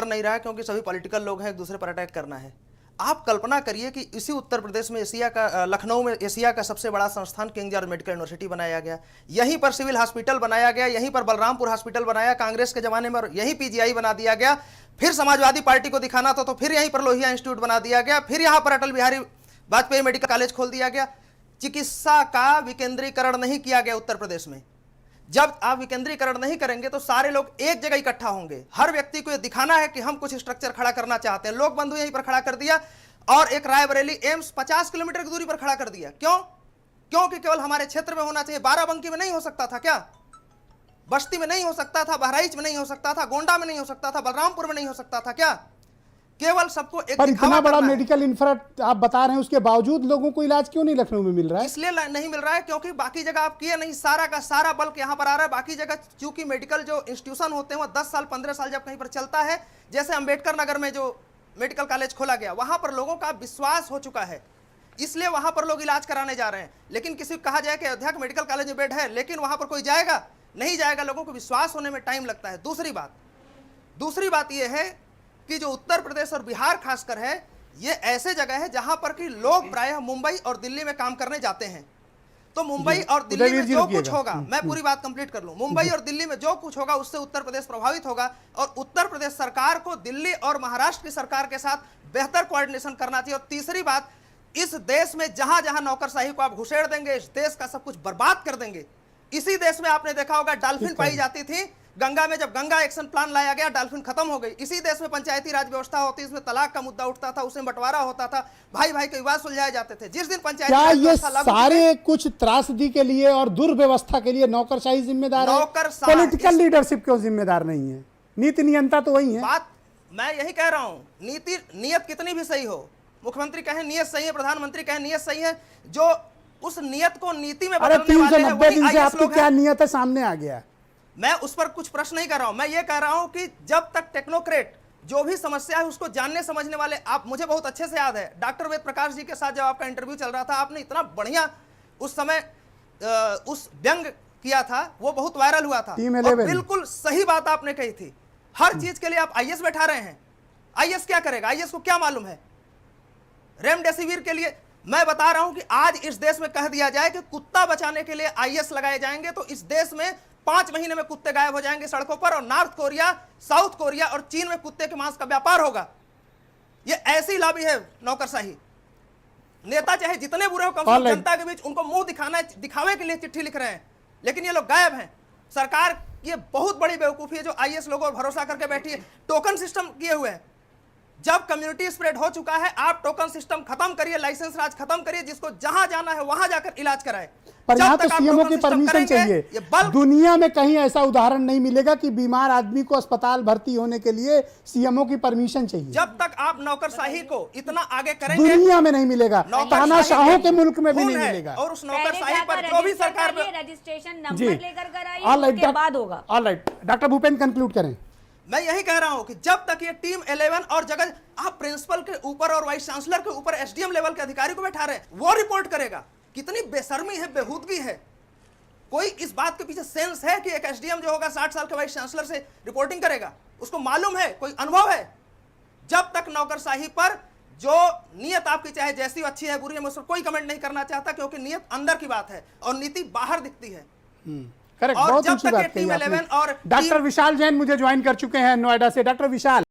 नहीं रहा है क्योंकि सभी पॉलिटिकल लोग हैं, एक दूसरे पर अटैक करना है। आप कल्पना करिए कि इसी उत्तर प्रदेश में एशिया का, लखनऊ में एशिया का सबसे बड़ा संस्थान किंग जॉर्ज मेडिकल यूनिवर्सिटी बनाया गया, यहीं पर सिविल हॉस्पिटल बनाया गया, यहीं पर बलरामपुर हॉस्पिटल बनाया कांग्रेस के जमाने में, और यहीं पीजीआई बना दिया गया। फिर समाजवादी पार्टी को दिखाना था तो फिर यहीं पर लोहिया इंस्टीट्यूट बना दिया गया, फिर यहाँ पर अटल बिहारी वाजपेयी मेडिकल कॉलेज खोल दिया गया। चिकित्सा का विकेंद्रीकरण नहीं किया गया उत्तर प्रदेश में। जब आप विकेंद्रीकरण नहीं करेंगे तो सारे लोग एक जगह इकट्ठा होंगे। हर व्यक्ति को यह दिखाना है कि हम कुछ स्ट्रक्चर खड़ा करना चाहते हैं। लोक बंधु यहीं पर खड़ा कर दिया और एक रायबरेली एम्स 50 किलोमीटर की दूरी पर खड़ा कर दिया। क्यों? क्योंकि केवल हमारे क्षेत्र में होना चाहिए। बाराबंकी में नहीं हो सकता था क्या? बस्ती में नहीं हो सकता था? बहराइच में नहीं हो सकता था? गोंडा में नहीं हो सकता था? बलरामपुर में नहीं हो सकता था क्या? केवल सबको एक पर इतना बड़ा मेडिकल इंफ्रा आप बता रहे हैं, उसके बावजूद लोगों को इलाज क्यों नहीं लखनऊ में मिल रहा है? इसलिए नहीं मिल रहा है क्योंकि बाकी जगह आप किए नहीं। सारा का सारा बल्क यहाँ पर आ रहा है। बाकी जगह चूंकि मेडिकल जो इंस्टीट्यूशन होते हैं वो 10 साल 15 साल जब कहीं पर चलता है, जैसे अंबेडकर नगर में जो मेडिकल कॉलेज खोला गया, वहां पर लोगों का विश्वास हो चुका है, इसलिए वहां पर लोग इलाज कराने जा रहे हैं। लेकिन किसी को कहा जाए कि अयोध्या के मेडिकल कॉलेज में बेड है, लेकिन वहां पर कोई जाएगा? नहीं जाएगा। लोगों को विश्वास होने में टाइम लगता है। दूसरी बात यह है कि जो उत्तर प्रदेश और बिहार खासकर है, ये ऐसे जगह है जहां पर कि लोग प्रायः मुंबई और दिल्ली में काम करने जाते हैं। तो मुंबई और दिल्ली में जो कुछ होगा, मैं पूरी बात कंप्लीट कर लूं, मुंबई और दिल्ली में जो कुछ होगा उससे उत्तर प्रदेश प्रभावित होगा। और उत्तर प्रदेश सरकार को दिल्ली और महाराष्ट्र की सरकार के साथ बेहतर कोऑर्डिनेशन करना चाहिए। और तीसरी बात, इस देश में जहां जहां नौकरशाही को आप घुसेड़ देंगे, इस देश का सब कुछ बर्बाद कर देंगे। इसी देश में आपने देखा होगा डॉल्फिन पाई जाती थी गंगा में, जब गंगा एक्शन प्लान लाया गया डॉल्फिन खत्म हो गई। इसी देश में पंचायती राज व्यवस्था होती, इसमें तलाक का मुद्दा उठता था, उसमें बंटवारा होता था, भाई भाई के विवाद सुलझाए जाते थे। जिस दिन पंचायती क्या राज ये व्यवस्था लागू सारे कुछ त्रासदी के लिए और दुर्व्यवस्था के लिए नौकरशाही जिम्मेदार है? पॉलिटिकल लीडरशिप क्यों जिम्मेदार नहीं है? नीति नियंता तो वही है। बात मैं यही कह रहा हूं, नीयत कितनी भी सही हो, मुख्यमंत्री कहे नीयत सही है, प्रधानमंत्री कहे नीयत सही है, जो उस नीयत को नीति में बदलने वाले हैं 390 दिन वही से IAS आपकी लोग क्या हैं। नियत है सामने आ गया। मैं उस पर कुछ प्रश्न नहीं कर रहा हूं। मैं ये कह रहा हूं कि जब तक टेक्नोक्रेट जो भी समस्या है उसको जानने समझने वाले, आप, मुझे बहुत अच्छे से याद है डॉक्टर वेद प्रकाश जी के साथ जब आपका इंटरव्यू चल रहा था, आपने इतना बढ़िया उस समय उस व्यंग किया था, वो बहुत वायरल हुआ था। और बिल्कुल सही बात आपने कही थी। हर चीज के लिए आप आईएएस बैठा रहे हैं। आईएएस क्या करेगा? आईएएस को क्या मालूम है? रेमडेसिविर के लिए मैं बता रहा हूं कि आज इस देश में कह दिया जाए कि कुत्ता बचाने के लिए आईएएस लगाए जाएंगे तो इस देश में 5 महीने में कुत्ते गायब हो जाएंगे सड़कों पर, और नॉर्थ कोरिया, साउथ कोरिया और चीन में कुत्ते के मांस का व्यापार होगा। ये ऐसी लॉबी है नौकरशाही। नेता चाहे जितने बुरे हो, कम से कम जनता के बीच उनको मुंह दिखावे के लिए चिट्ठी लिख रहे हैं, लेकिन ये लोग गायब हैं। सरकार ये बहुत बड़ी बेवकूफी है जो आईएएस लोगों पर भरोसा करके बैठी है। टोकन सिस्टम किए हुए हैं। जब कम्युनिटी स्प्रेड हो चुका है, आप टोकन सिस्टम खत्म करिए, लाइसेंस राज खत्म करिए, जिसको जहां जाना है वहां जाकर इलाज कराए। पर यहाँ तो सीएमओ की परमिशन चाहिए। दुनिया में कहीं ऐसा उदाहरण नहीं मिलेगा कि बीमार आदमी को अस्पताल भर्ती होने के लिए सीएमओ की परमिशन चाहिए। जब तक आप नौकरशाही को इतना आगे करेंगे, दुनिया में नहीं मिलेगा, तानाशाहों के मुल्क में भी नहीं मिलेगा। और उस नौकरशाही पर जो भी सरकार रजिस्ट्रेशन नंबर लेकर कराइए, उसके बाद होगा। ऑलराइट, डॉक्टर भूपेन कंक्लूड करें। मैं यही कह रहा हूं कि जब तक ये टीम 11 और जगह आप प्रिंसिपल के ऊपर और वाइस चांसलर के ऊपर एसडीएम लेवल के अधिकारी को बैठा रहे, वो रिपोर्ट करेगा। कितनी बेशर्मी है, बेहूदगी है। कोई इस बात के पीछे सेंस है कि एक एसडीएम जो होगा 60 साल के वाइस चांसलर से रिपोर्टिंग करेगा? उसको मालूम है, कोई अनुभव है? जब तक नौकरशाही पर जो नीयत आपकी चाहे जैसी अच्छी है बुरी है, मैं उस पर कोई कमेंट नहीं करना चाहता, क्योंकि नीयत अंदर की बात है और नीति बाहर दिखती है। करेक्ट, बहुत अच्छी बात कही आपने। डॉक्टर विशाल जैन मुझे ज्वाइन कर चुके हैं नोएडा से। डॉक्टर विशाल,